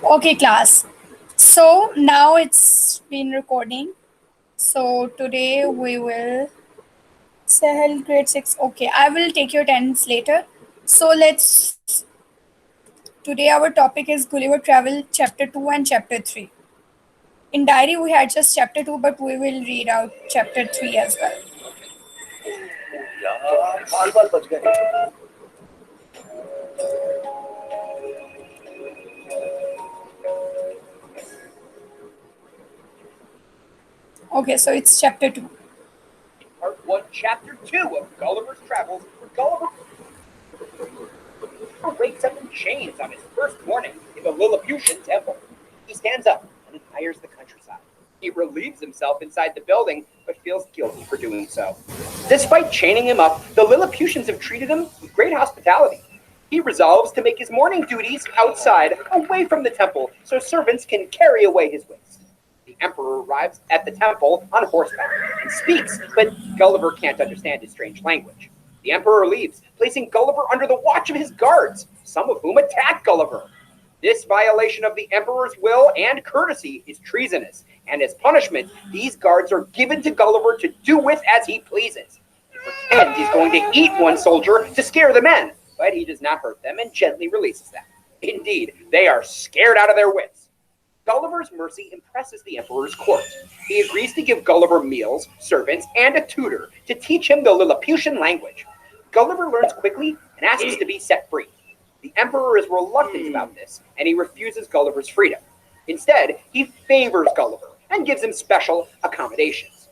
Okay, class. So now it's been recording. So today we will Sahel grade 6. Okay, I will take your attendance later. So let's today our topic is Gulliver Travel chapter 2 and chapter 3. In diary we had just chapter 2 but we will read out chapter 3 as well. Okay, so it's chapter 2. Part 1, Chapter 2 of Gulliver's Travels, where Gulliver wakes up in chains on his first morning in the Lilliputian temple. He stands up and admires the countryside. He relieves himself inside the building, but feels guilty for doing so. Despite chaining him up, the Lilliputians have treated him with great hospitality. He resolves to make his morning duties outside, away from the temple, so servants can carry away his waste. The emperor arrives at the temple on horseback and speaks, but Gulliver can't understand his strange language. The emperor leaves, placing Gulliver under the watch of his guards, some of whom attack Gulliver. This violation of the emperor's will and courtesy is treasonous, and as punishment, these guards are given to Gulliver to do with as he pleases. He pretends he's going to eat one soldier to scare the men, but he does not hurt them and gently releases them. Indeed, they are scared out of their wits. Gulliver's mercy impresses the emperor's court. He agrees to give Gulliver meals, servants, and a tutor to teach him the Lilliputian language. Gulliver learns quickly and asks to be set free. The emperor is reluctant about this, and he refuses Gulliver's freedom. Instead, he favors Gulliver and gives him special accommodations.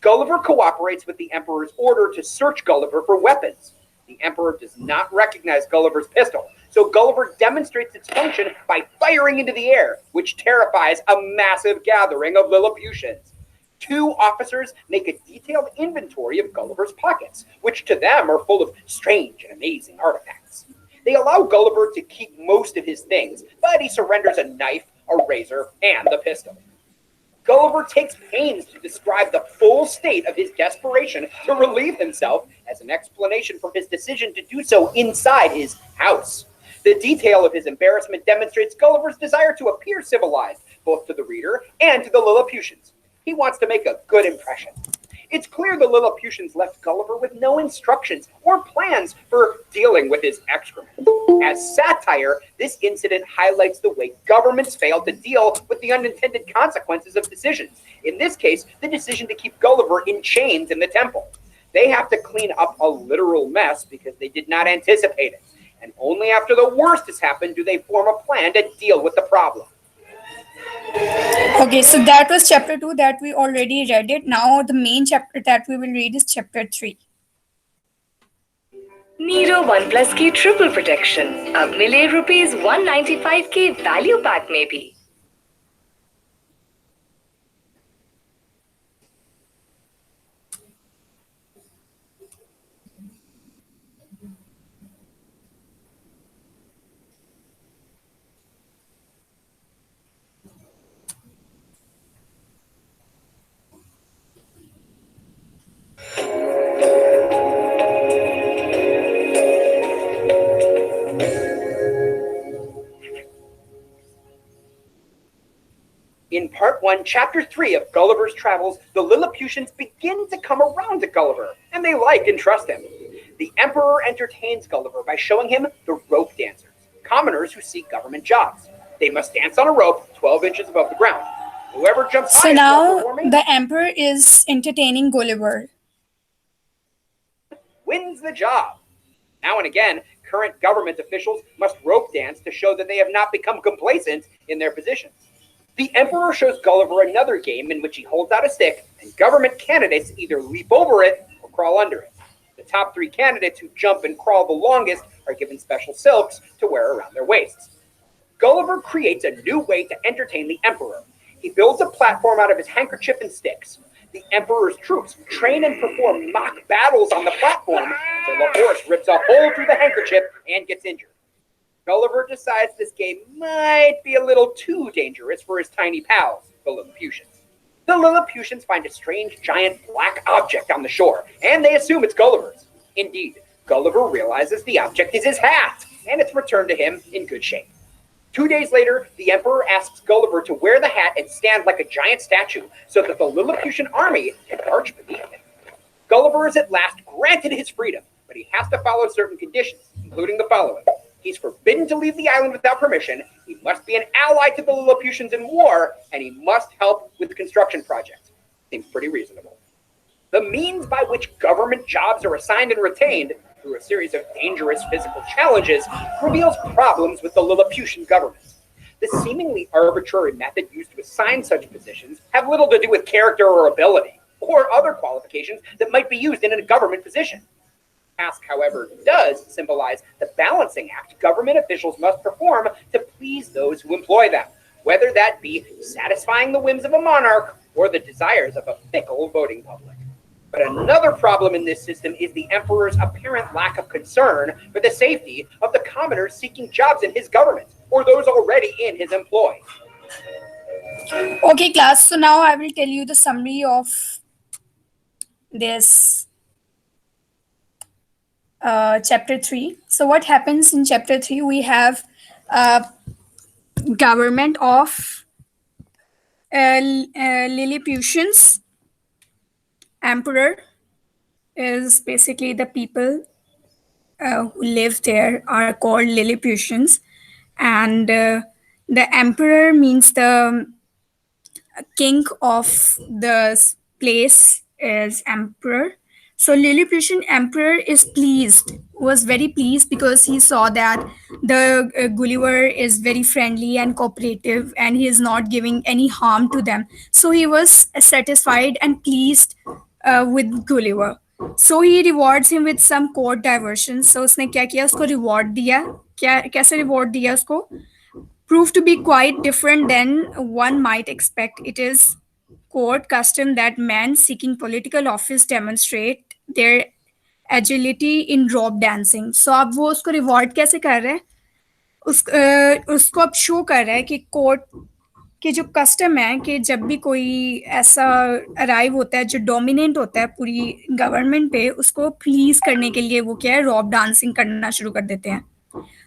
Gulliver cooperates with the emperor's order to search Gulliver for weapons. The emperor does not recognize Gulliver's pistol, so Gulliver demonstrates its function by firing into the air, which terrifies a massive gathering of Lilliputians. Two officers make a detailed inventory of Gulliver's pockets, which to them are full of strange and amazing artifacts. They allow Gulliver to keep most of his things, but he surrenders a knife, a razor, and the pistol. Gulliver takes pains to describe the full state of his desperation to relieve himself as an explanation for his decision to do so inside his house. The detail of his embarrassment demonstrates Gulliver's desire to appear civilized, both to the reader and to the Lilliputians. He wants to make a good impression. It's clear the Lilliputians left Gulliver with no instructions or plans for dealing with his excrement. As satire, this incident highlights the way governments fail to deal with the unintended consequences of decisions. In this case, the decision to keep Gulliver in chains in the temple. They have to clean up a literal mess because they did not anticipate it. And only after the worst has happened do they form a plan to deal with the problem. Okay, so that was chapter 2 that we already read it. Now the main chapter that we will read is chapter 3. Nero One Plus की triple protection. अब मिले rupees 195 के value pack में भी. In Part 1, Chapter 3 of Gulliver's Travels, the Lilliputians begin to come around to Gulliver, and they like and trust him. The emperor entertains Gulliver by showing him the rope dancers, commoners who seek government jobs. They must dance on a rope 12 inches above the ground. Whoever jumps So highest while now performing the emperor is entertaining Gulliver. wins the job. Now and again, current government officials must rope dance to show that they have not become complacent in their positions. The emperor shows Gulliver another game in which he holds out a stick and government candidates either leap over it or crawl under it. The top 3 candidates who jump and crawl the longest are given special silks to wear around their waists. Gulliver creates a new way to entertain the emperor. He builds a platform out of his handkerchief and sticks. The emperor's troops train and perform mock battles on the platform until the horse rips a hole through the handkerchief and gets injured. Gulliver decides this game might be a little too dangerous for his tiny pals, the Lilliputians. The Lilliputians find a strange giant black object on the shore, and they assume it's Gulliver's. Indeed, Gulliver realizes the object is his hat. and it's returned to him in good shape. 2 days later, the emperor asks Gulliver to wear the hat and stand like a giant statue so that the Lilliputian army can march beneath him. Gulliver is at last granted his freedom, but he has to follow certain conditions, including the following. He's forbidden to leave the island without permission, he must be an ally to the Lilliputians in war, and he must help with construction projects. Seems pretty reasonable. The means by which government jobs are assigned and retained, through a series of dangerous physical challenges, reveals problems with the Lilliputian government. The seemingly arbitrary method used to assign such positions have little to do with character or ability, or other qualifications that might be used in a government position. Task, however, does symbolize the balancing act government officials must perform to please those who employ them, whether that be satisfying the whims of a monarch or the desires of a fickle voting public. But another problem in this system is the emperor's apparent lack of concern for the safety of the commoners seeking jobs in his government or those already in his employ. Okay, class. So now I will tell you the summary of this chapter 3. So what happens in chapter 3? We have government of Lilliputians. Emperor is basically the people who live there are called Lilliputians, and the emperor means the king of the place is emperor. So Lilliputian emperor is pleased, was very pleased because he saw that the Gulliver is very friendly and cooperative and he is not giving any harm to them. So he was satisfied and pleased with Gulliver. So he rewards him with some court diversions. So उसने क्या किया, उसको reward दिया. क्या कैसे reward दिया उसको? Proved to be quite different than one might expect. It is court custom that men seeking political office demonstrate their agility in rope dancing. So अब वो उसको reward कैसे कर रहे हैं? उसको अब शो कर रहा है कि कोर्ट कि जो कस्टम है कि जब भी कोई ऐसा अराइव होता है जो डोमिनेंट होता है पूरी गवर्नमेंट पे, उसको प्लीज करने के लिए वो क्या है, रॉप डांसिंग करना शुरू कर देते हैं.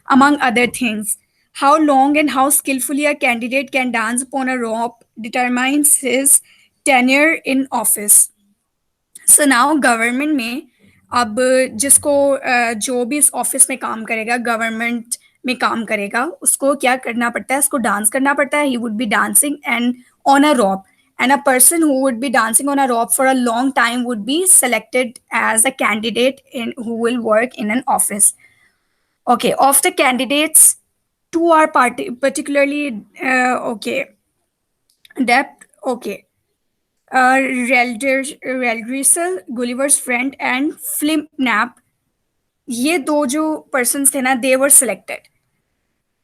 Among other things, how long and how skillfully a candidate can dance upon a rope determines his tenure in office. So now government में अब जिसको जो भी इस ऑफिस में काम करेगा, गवर्नमेंट में काम करेगा, उसको क्या करना पड़ता है, उसको डांस करना पड़ता है. He would be dancing and on a rope, and a person who would be dancing on a rope for a long time would be selected as a candidate who will work in an office. Okay, of the candidates, two are particularly okay. Depth, okay. Reldrisel, Gulliver's friend, and Flimnap, ये दो जो persons थे ना, they were selected.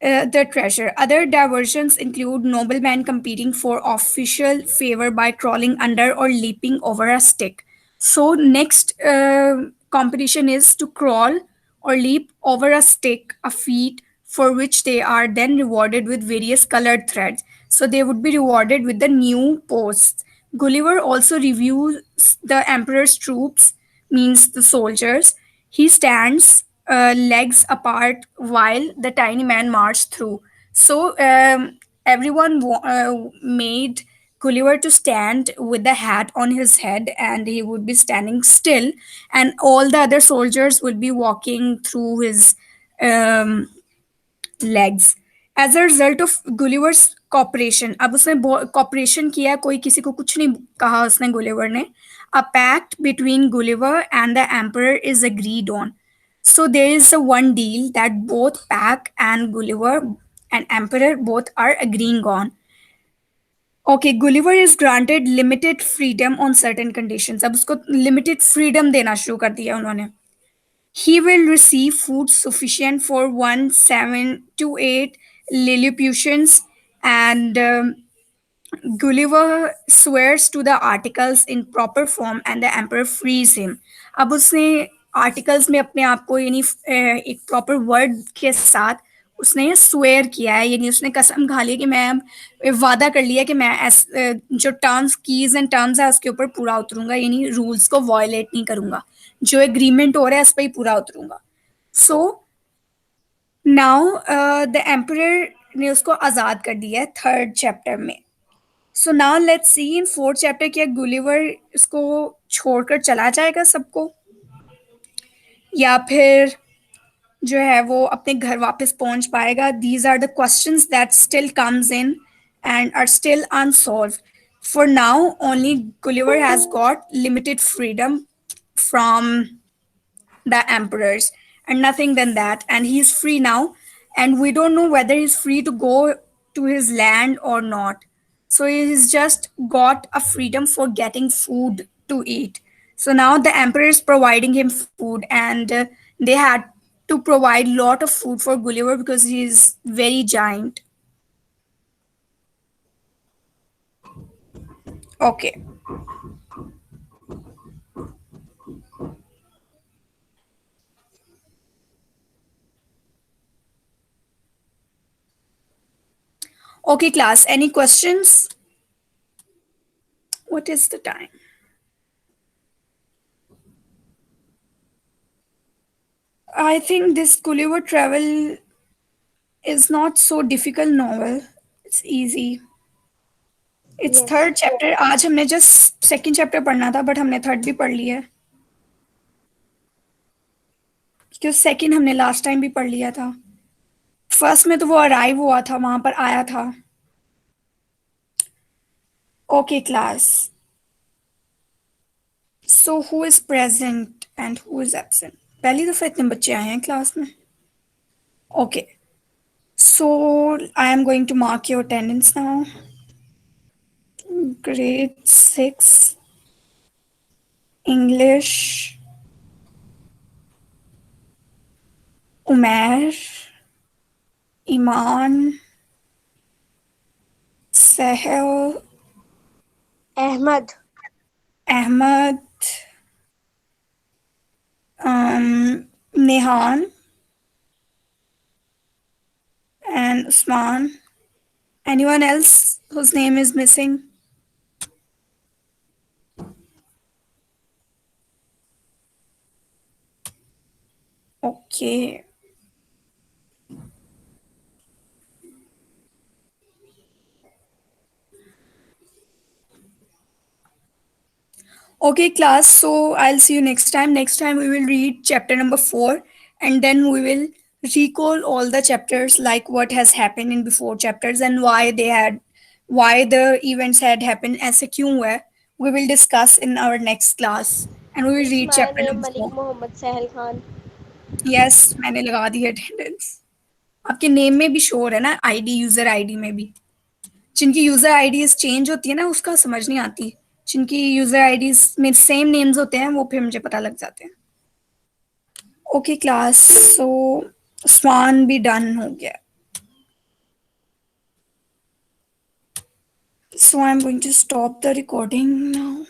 The treasure. Other diversions include noblemen competing for official favor by crawling under or leaping over a stick. So next competition is to crawl or leap over a stick, a feat for which they are then rewarded with various colored threads. So they would be rewarded with the new posts. Gulliver also reviews the emperor's troops, means the soldiers. He stands legs apart while the tiny man marched through. So everyone made Gulliver to stand with the hat on his head, and he would be standing still, and all the other soldiers would be walking through his um, legs. As a result of Gulliver's cooperation, अब उसने cooperation किया, कोई किसी को कुछ नहीं कहा उसने Gulliver ने. A pact between Gulliver and the emperor is agreed on. So there is a one deal that both Pack and Gulliver and Emperor both are agreeing on. Okay, Gulliver is granted limited freedom on certain conditions. अब उसको limited freedom देना शुरू कर दिया उन्होंने. He will receive food sufficient for 7 to 8 Lilliputians, and Gulliver swears to the articles in proper form and the emperor frees him. अब उसने articles में अपने आप को यानी एक प्रॉपर वर्ड के साथ उसने स्वेयर किया है, यानी उसने कसम खा ली कि मैं अब वादा कर लिया कि मैं जो टर्म्स कीज एंड टर्म्स है उसके ऊपर पूरा उतरूंगा, यानी रूल्स को वायलेट नहीं करूंगा, जो एग्रीमेंट हो रहा है उस पर ही पूरा उतरूंगा. सो नाउ द एम्परर ने उसको आज़ाद कर दिया है थर्ड चैप्टर में. So now let's see in fourth chapter क्या गुलिवर इसको छोड़कर चला जाएगा सबको, या फिर जो है वो अपने घर वापस पहुंच पाएगा. These are the questions that still comes in and are still unsolve. For now only Gulliver has got limited freedom from the emperors and nothing than that, and he's free now, and we don't know whether he's free to go to his land or not. So he's just got a freedom for getting food to eat. So now the emperor is providing him food, and they had to provide lot of food for Gulliver because he is very giant. Okay. Okay, class, any questions? What is the time? I think this Gulliver travel is not so difficult novel. It's easy. It's Yes. third chapter. आज हमने just second chapter पढ़ना था, but हमने third भी पढ़ लिया है. क्योंकि second हमने last time भी पढ़ लिया था. First में तो वो arrive हुआ था, वहां पर आया था. Okay, class. So who is present and who is absent? पहली दफा इतने बच्चे आए हैं क्लास में. Okay. So I am going to mark your attendance now. Grade 6 English, Umair, Iman, Sahel, Ahmad. Ahmed, Nehan, and Usman. Anyone else whose name is missing? Okay. Okay, class. So I'll see you next time. Next time we will read chapter number 4, and then we will recall all the chapters, like what has happened in before chapters and why the events had happened. ऐसे क्यों हुआ है? We will discuss in our next class, and we will It's read my chapter name number Malik 4. Mohammed Sahel Khan. Yes, मैंने लगा दी attendance. आपके name में भी शोर है ना, आईडी, यूजर आईडी में भी. जिनकी यूजर आईडीज चेंज होती है ना, उसका समझ नहीं आती. जिनकी यूजर आईडीज में सेम नेम्स होते हैं वो फिर मुझे पता लग जाते हैं. ओके क्लास, सो स्वान भी डन हो गया. So I'm going to stop the recording now.